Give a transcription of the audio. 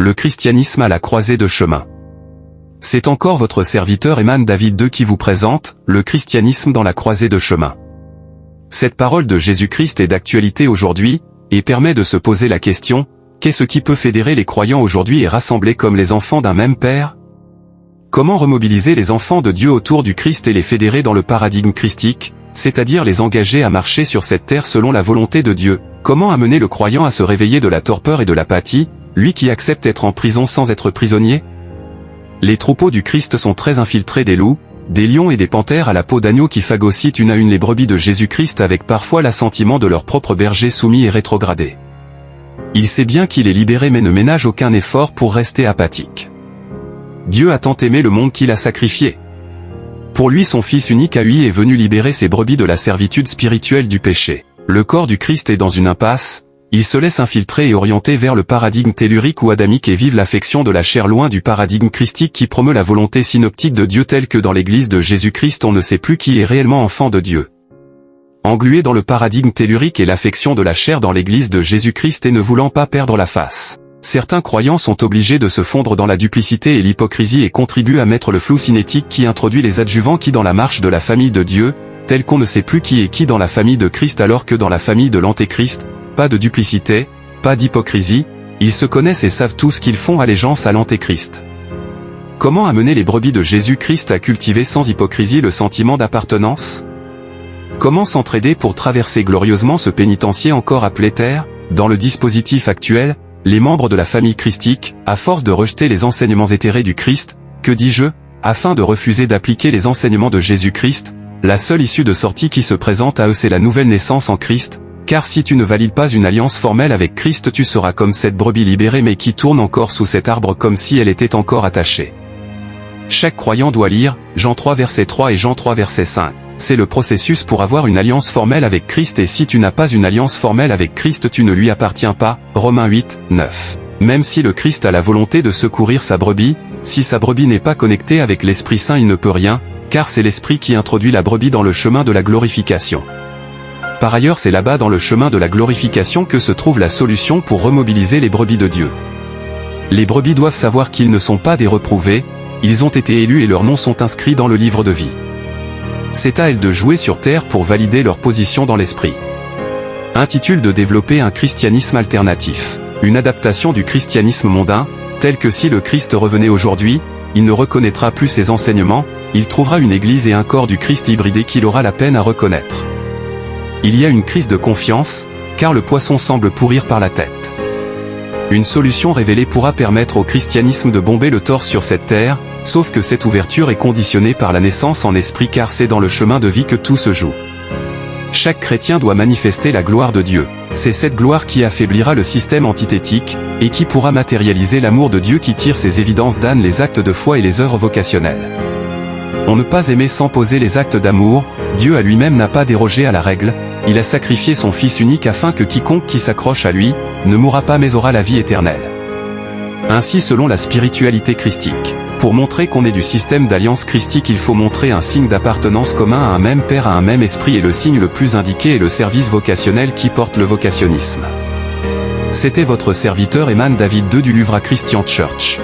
le christianisme à la croisée de chemin. C'est encore votre serviteur Eman David II qui vous présente le christianisme dans la croisée de chemin. Cette parole de Jésus-Christ est d'actualité aujourd'hui, et permet de se poser la question, qu'est-ce qui peut fédérer les croyants aujourd'hui et rassembler comme les enfants d'un même Père? Comment remobiliser les enfants de Dieu autour du Christ et les fédérer dans le paradigme christique, c'est-à-dire les engager à marcher sur cette terre selon la volonté de Dieu? Comment amener le croyant à se réveiller de la torpeur et de l'apathie, lui qui accepte d'être en prison sans être prisonnier? Les troupeaux du Christ sont très infiltrés des loups, des lions et des panthères à la peau d'agneau qui phagocytent une à une les brebis de Jésus-Christ avec parfois l'assentiment de leur propre berger soumis et rétrogradé. Il sait bien qu'il est libéré mais ne ménage aucun effort pour rester apathique. Dieu a tant aimé le monde qu'il a sacrifié. Pour lui son Fils unique à lui est venu libérer ses brebis de la servitude spirituelle du péché. Le corps du Christ est dans une impasse, il se laisse infiltrer et orienter vers le paradigme tellurique ou adamique et vive l'affection de la chair loin du paradigme christique qui promeut la volonté synoptique de Dieu telle que dans l'Église de Jésus-Christ on ne sait plus qui est réellement enfant de Dieu. Englué dans le paradigme tellurique et l'affection de la chair dans l'Église de Jésus-Christ et ne voulant pas perdre la face. Certains croyants sont obligés de se fondre dans la duplicité et l'hypocrisie et contribuent à mettre le flou cinétique qui introduit les adjuvants qui dans la marche de la famille de Dieu, tel qu'on ne sait plus qui est qui dans la famille de Christ alors que dans la famille de l'Antéchrist, pas de duplicité, pas d'hypocrisie, ils se connaissent et savent tous qu'ils font allégeance à l'Antéchrist. Comment amener les brebis de Jésus-Christ à cultiver sans hypocrisie le sentiment d'appartenance? Comment s'entraider pour traverser glorieusement ce pénitencier encore appelé terre? Dans le dispositif actuel, les membres de la famille christique, à force de rejeter les enseignements éthérés du Christ, que dis-je, afin de refuser d'appliquer les enseignements de Jésus-Christ, la seule issue de sortie qui se présente à eux c'est la nouvelle naissance en Christ, car si tu ne valides pas une alliance formelle avec Christ tu seras comme cette brebis libérée mais qui tourne encore sous cet arbre comme si elle était encore attachée. Chaque croyant doit lire Jean 3 verset 3 et Jean 3 verset 5. C'est le processus pour avoir une alliance formelle avec Christ et si tu n'as pas une alliance formelle avec Christ tu ne lui appartiens pas, Romains 8, 9. Même si le Christ a la volonté de secourir sa brebis, si sa brebis n'est pas connectée avec l'Esprit Saint il ne peut rien, car c'est l'Esprit qui introduit la brebis dans le chemin de la glorification. Par ailleurs c'est là-bas dans le chemin de la glorification que se trouve la solution pour remobiliser les brebis de Dieu. Les brebis doivent savoir qu'ils ne sont pas des reprouvés, ils ont été élus et leurs noms sont inscrits dans le livre de vie. C'est à elles de jouer sur terre pour valider leur position dans l'esprit. Intitule de développer un christianisme alternatif. Une adaptation du christianisme mondain, tel que si le Christ revenait aujourd'hui, il ne reconnaîtra plus ses enseignements, il trouvera une église et un corps du Christ hybridé qu'il aura la peine à reconnaître. Il y a une crise de confiance, car le poisson semble pourrir par la tête. Une solution révélée pourra permettre au christianisme de bomber le torse sur cette terre, sauf que cette ouverture est conditionnée par la naissance en esprit car c'est dans le chemin de vie que tout se joue. Chaque chrétien doit manifester la gloire de Dieu. C'est cette gloire qui affaiblira le système antithétique, et qui pourra matérialiser l'amour de Dieu qui tire ses évidences d'âne les actes de foi et les œuvres vocationnelles. On ne pas aimer sans poser les actes d'amour, Dieu à lui-même n'a pas dérogé à la règle, il a sacrifié son Fils unique afin que quiconque qui s'accroche à lui, ne mourra pas mais aura la vie éternelle. Ainsi selon la spiritualité christique. Pour montrer qu'on est du système d'alliance christique il faut montrer un signe d'appartenance commun à un même Père à un même Esprit et le signe le plus indiqué est le service vocationnel qui porte le vocationnisme. C'était votre serviteur Eman David II du Luvra Christian Church.